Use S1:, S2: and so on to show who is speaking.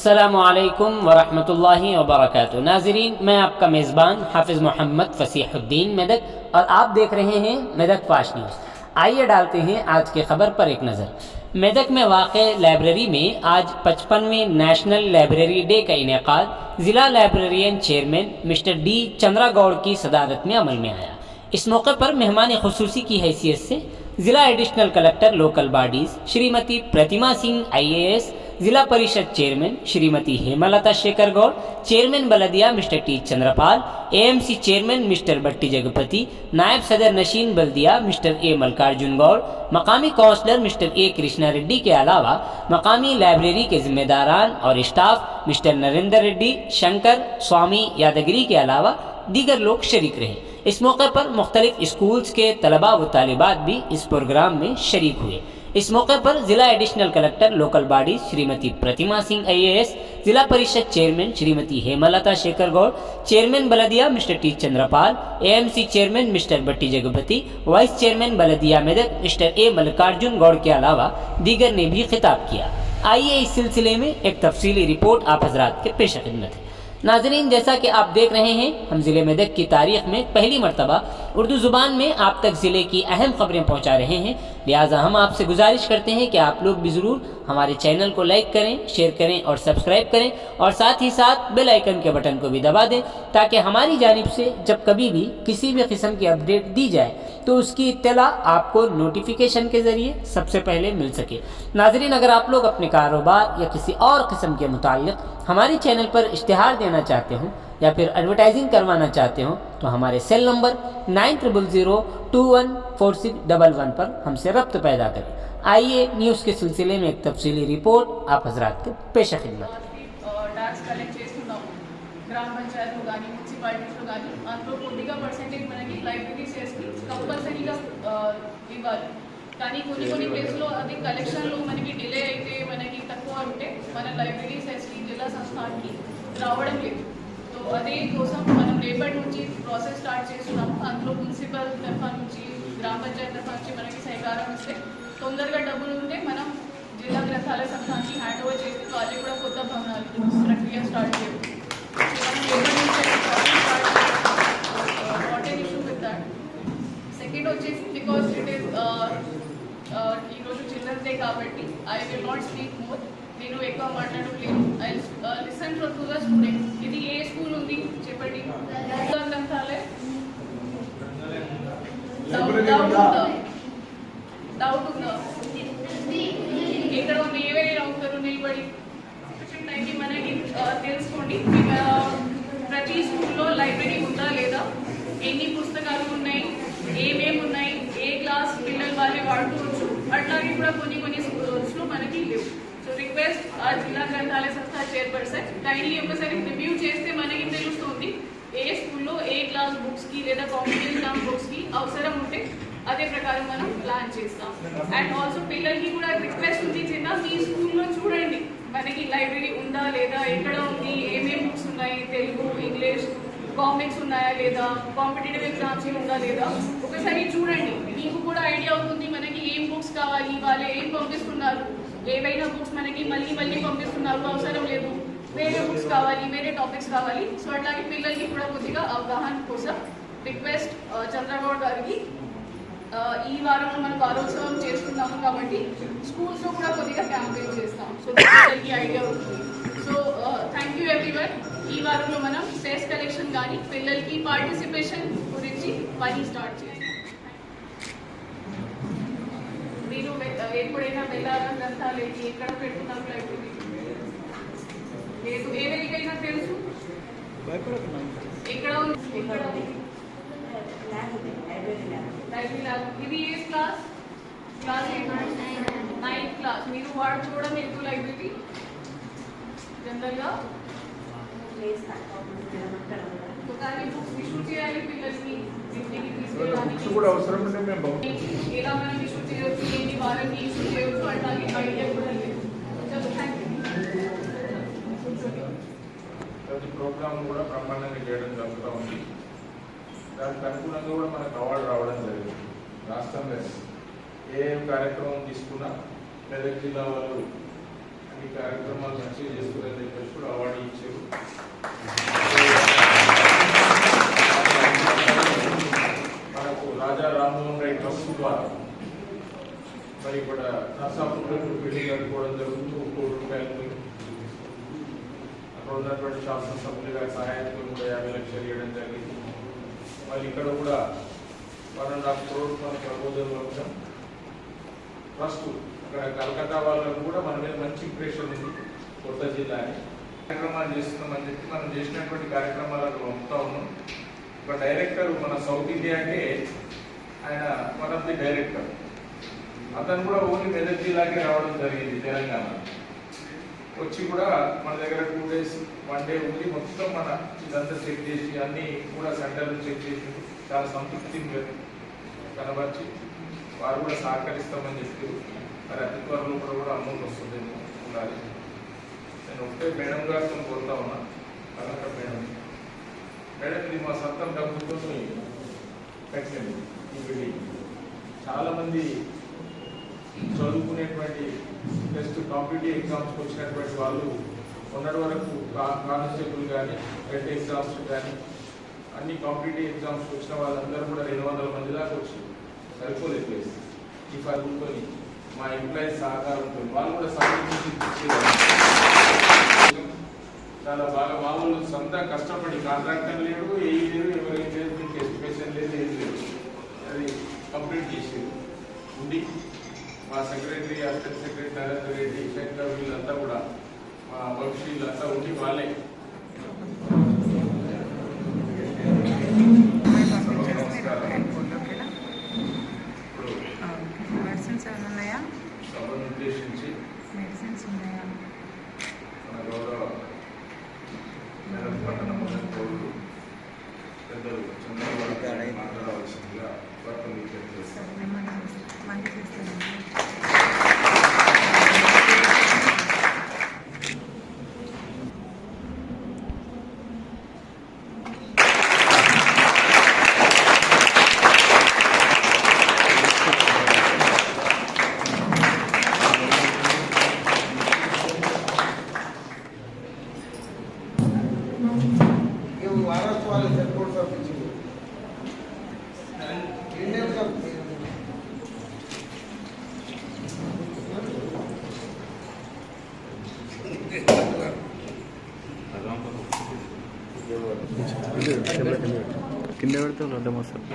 S1: अस्सलामुअलैकुम वरहमतुल्लाहि वबरकातुहू। नाज़रीन, मैं आपका मेज़बान हाफिज़ मोहम्मद फ़सीहुद्दीन मेदक और आप देख रहे हैं मेदक फाश न्यूज़। आइए डालते हैं आज की खबर पर एक नज़र। मेदक में वाक़े लाइब्रेरी में आज 55वें नेशनल लाइब्रेरी डे का इनेकाद ज़िला लाइब्रेरियन चेयरमैन मिस्टर डी चंद्रागौड़ की सदारत में अमल में आया। इस मौके पर मेहमान खुसूसी की हैसियत से ज़िला additional collector local bodies Shrimati Pratima Singh IAS, Zilla Parishad chairman Shrimati Hemalatha Shekhar Goud, chairman बलदिया mister T Chandrapal, AMC chairman mister Batti Jagapathi, नायब सदर नशीन बल्दिया मिस्टर A मल्लिकार्जुन गौड़, मकामी councillor mister A Krishna Reddy के अलावा मकामी लाइब्रेरी के जिम्मेदारान और स्टाफ मिस्टर नरेंद्र रेड्डी, शंकर, स्वामी यादगिरी के अलावा दीगर लोग शरीक रहे। इस मौके पर मुख्तलिफ स्कूल्स के तलबा व तालिबात भी इस प्रोग्राम में शरीक हुए। इस मौके पर जिला additional collector local bodies Shrimati Pratima Singh IAS, Zilla Parishad chairman Shrimati Hemalatha Shekhar Goud, chairman बलदिया mister T Chandrapal, AMC chairman mister Batti Jagapathi, vice chairman बलदिया मेदक मिस्टर A मल्लिकार्जुन गौड़ के अलावा दीगर ने भी खिताब किया। आइए इस सिलसिले में एक तफसीली रिपोर्ट आप हजरात के पेश खिदमत है। नाज़रीन, जैसा कि आप देख रहे हैं, हम ज़िले मेदक की तारीख़ में पहली मरतबा उर्दू ज़ुबान में आप तक ज़िले की अहम ख़बरें पहुंचा रहे हैं। लिहाजा हम आपसे गुजारिश करते हैं कि आप लोग भी ज़रूर हमारे चैनल को लाइक करें, शेयर करें और सब्सक्राइब करें और साथ ही साथ बेल आइकन के बटन को भी दबा दें ताकि हमारी जानिब से जब कभी भी किसी भी किस्म की अपडेट दी जाए तो उसकी इत्तला आपको नोटिफिकेशन के ज़रिए सबसे पहले मिल सके। नाज़रीन, अगर आप लोग अपने कारोबार या किसी और किस्म के मुताल्लिक़ हमारे चैनल पर इश्तिहार देना चाहते हो या फिर एडवर्टाइजिंग करवाना चाहते हो तो हमारे सेल नंबर 9000214611 पर हमसे रब्त पैदा करें। आइए न्यूज़ के सिलसिले में एक तफसीली रिपोर्ट आप हजरात के पेश खिदमत।
S2: గ్రామ పంచాయతీలు కానీ మున్సిపాలిటీస్లో కానీ అందులో కొద్దిగా పర్సెంటేజ్ మనకి లైబ్రరీ సేల్స్కి కంపల్సరీగా ఇవ్వాలి. కానీ కొన్ని ప్లేస్లో అది కలెక్షన్లో మనకి డిలే అయితే మనకి తక్కువ ఉంటే మన లైబ్రరీ సేల్స్కి జిల్లా సంస్థానికి రావడం లేదు. సో అదే కోసం మనం రేపటి నుంచి ప్రాసెస్ స్టార్ట్ చేస్తున్నాము. అందులో మున్సిపల్ తరఫా నుంచి గ్రామ పంచాయతీ తరఫా నుంచి మనకి సహకారం ఇస్తే తొందరగా డబ్బులు ఉంటే మనం జిల్లా గ్రంథాలయ సంస్థానికి హ్యాండ్ ఓవర్ చేసి వాళ్ళు కూడా కొత్త భవనాలు ప్రక్రియ స్టార్ట్ చేయాలి. సెకండ్ వచ్చేసి బికాస్ ఇట్ ఈస్ ఈరోజు చిల్డ్రన్స్ డే కాబట్టి I will not speak more. నేను ఎక్కువ మాట్లాడలేదు. I listen to the students. ఇది ఏ స్కూల్ ఉంది చెప్పండి. గ్రంథాలయ డౌట్ ఉందా? ఎక్కడ ఉంది? ఏవేవి అవుతారు నిలబడి టైంకి మనకి తెలుసుకోండి. ప్రతి స్కూల్లో లైబ్రరీ ఉందా లేదా, ఎన్ని పుస్తకాలు ఉన్నాయి, ఏమేమి ఉన్నాయి, ఏ క్లాస్ పిల్లలు వాళ్ళే వాడుకోవచ్చు. అట్లాగే కూడా కొన్ని స్కూల్స్లో మనకి లేవు. సో రిక్వెస్ట్ ఆ జిల్లా గ్రంథాలయ సంస్థ చైర్పర్సన్ కైండ్లీ ఒకసారి రివ్యూ చేస్తే మనకి తెలుస్తుంది ఏ స్కూల్లో ఏ క్లాస్ బుక్స్కి లేదా కాంపిటేటివ్ ఎగ్జామ్ బుక్స్కి అవసరం ఉంటే అదే ప్రకారం మనం ప్లాన్ చేస్తాం. అండ్ ఆల్సో పిల్లలకి కూడా రిక్వెస్ట్ ఉంది, చిన్న మీ స్కూల్లో చూడండి మనకి లైబ్రరీ ఉందా లేదా, ఎక్కడ ఉంది, ఏమేమి బుక్స్ ఉన్నాయి, తెలుగు, ఇంగ్లీష్, కామిక్స్ ఉన్నాయా లేదా, కాంపిటేటివ్ ఎగ్జామ్స్ ఉందా లేదా ఒకసారి చూడండి. మీకు కూడా ఐడియా అవుతుంది మనకి ఏం బుక్స్ కావాలి, వాళ్ళు ఏం పంపిస్తున్నారు, ఏవైనా బుక్స్ మనకి మళ్ళీ పంపిస్తున్నారు, అవసరం లేదు, వేరే బుక్స్ కావాలి, వేరే టాపిక్స్ కావాలి. సో అట్లాగే పిల్లలకి కూడా కొద్దిగా అవగాహన కోసం రిక్వెస్ట్ చంద్రగౌడ్ గారికి ఈ వారంలో మనం వారోత్సవం చేస్తున్నాము కాబట్టి స్కూల్స్లో కూడా కొద్దిగా క్యాంపెయిన్ చేస్తాం. సో పిల్లలకి ఐడియా ఉంటుంది. So thank you everyone. ఈ వారంలో మనం సెస్ కలెక్షన్ కానీ పిల్లలకి పార్టిసిపేషన్ గురించి పని స్టార్ట్ చేస్తాం. మీరు ఎప్పుడైనా వెళ్ళాలా గ్రంథాలయకి? ఎక్కడ పెట్టుకున్నారు లైబ్రరీ? లేదు. ఎవరికైనా తెలుసు ఎక్కడ ఉంది? Library lab. ఇది ఏ క్లాస్? Class 9th class. మీరు వాడుకోవడం ఎందుకు లైబ్రరీ? జనరల్గా కానీ బుక్స్ ఇష్యూ చేయాలి పిల్లలకి, ఇంటికి తీసుకెళ్ళడానికి ఎలా మనం ఇష్యూ చేయవచ్చు, ఏంటి వాళ్ళకి ఇష్యూ చేయవచ్చు అట్లాగే ఐడియా కూడా లేదు.
S3: ప్రతి ప్రోగ్రామ్ కూడా బ్రహ్మాండంగా చేయడం జరుగుతూ ఉంది. దానికి అనుగుణంగా కూడా మనకు అవార్డు రావడం జరిగింది. రాష్ట్రంలో ఏ కార్యక్రమం తీసుకున్నా మెదక్ జిల్లా వాళ్ళు ఈ కార్యక్రమాలు మంచిగా చేస్తున్నారని చెప్పేసి కూడా అవార్డు ఇచ్చారు. మనకు రాజా రామ్మోహన్ రాయ్ ట్రస్ట్ ద్వారా మరి ఇక్కడ నర్సాపూర్లకు బిల్డింగ్ కట్టుకోవడం జరుగుతుంది. 1 కోటి రూపాయలు అక్కడ ఉన్నటువంటి శాసనసభ్యులు గారి సహాయంతో కూడా 50 లక్షలు ఇవ్వడం జరిగింది. మళ్ళీ ఇక్కడ కూడా 1.5 crore మన ప్రపోజల్ వచ్చాం. ట్రస్ట్ అక్కడ కలకత్తా వాళ్ళకు కూడా మన మీద మంచి ఇంప్రెషన్ ఉంది. కొత్త జిల్లా అని కార్యక్రమాలు చేస్తున్నామని చెప్పి మనం చేసినటువంటి కార్యక్రమాలను పంపుతా ఉన్నాం. ఒక డైరెక్టర్ మన సౌత్ ఇండియాకే ఆయన వన్ ఆఫ్ ది డైరెక్టర్, అతను కూడా ఓన్లీ మెదక్ జిల్లాకే రావడం జరిగింది. తెలంగాణ వచ్చి కూడా మన దగ్గర 2 days 1 day ఉండి మొత్తం మన ఇదంతా చెక్ చేసి అన్నీ కూడా సెంటర్లు చెక్ చేసి చాలా సంతృప్తి కనబర్చి వారు కూడా సహకరిస్తామని చెప్పి మరి అతి త్వరలో కూడా అమౌంట్ వస్తుంది ఉండాలి. నేను ఒకటే మేడం గారితో కోరుతా ఉన్నా, కలెక్టర్ మేడం ఇది మా సొంతం డబ్బుతో కట్టింది ఈ బిల్డింగ్. చాలామంది చదువుకునేటువంటి టెస్ట్ కాంపిటేటివ్ ఎగ్జామ్స్కి వచ్చినటువంటి వాళ్ళు మొన్నటి వరకు కానిస్టేబుల్ కానీ టెట్ ఎగ్జామ్స్ కానీ అన్ని కాంపిటేటివ్ ఎగ్జామ్స్కి వచ్చిన వాళ్ళందరూ కూడా 200 మంది దాకా వచ్చి సరిపోలేదు ప్లేస్. ఈ ఫైల్తో మా ఎంప్లాయీస్ సహకారంతో వాళ్ళు కూడా సహకరించి చాలా బాగా మామూలు సొంత కష్టపడి కాంట్రాక్టర్ లేడు, ఏం లేదు, ఎవరేం లేదు, మీకు ఎడ్యుకేషన్ లేదు, ఏం లేదు, అది కంప్లీట్ చేసేది ఉండి మా secretary assistant secretary Narendra Reddy Shankar వీళ్ళంతా కూడా మా భవిష్య వీళ్ళంతా ఉండి వాళ్ళే సభను ఉద్దేశించి మన గౌరవ పట్టణ పౌరులు పెద్దలు చంద్రబాబు మాట్లాడవలసిందిగా వర్తం చేస్తారు.
S4: వారోత్సవాలు జరుపుకోవడం
S5: కింద పెడితే లడ్డం వస్తుంది.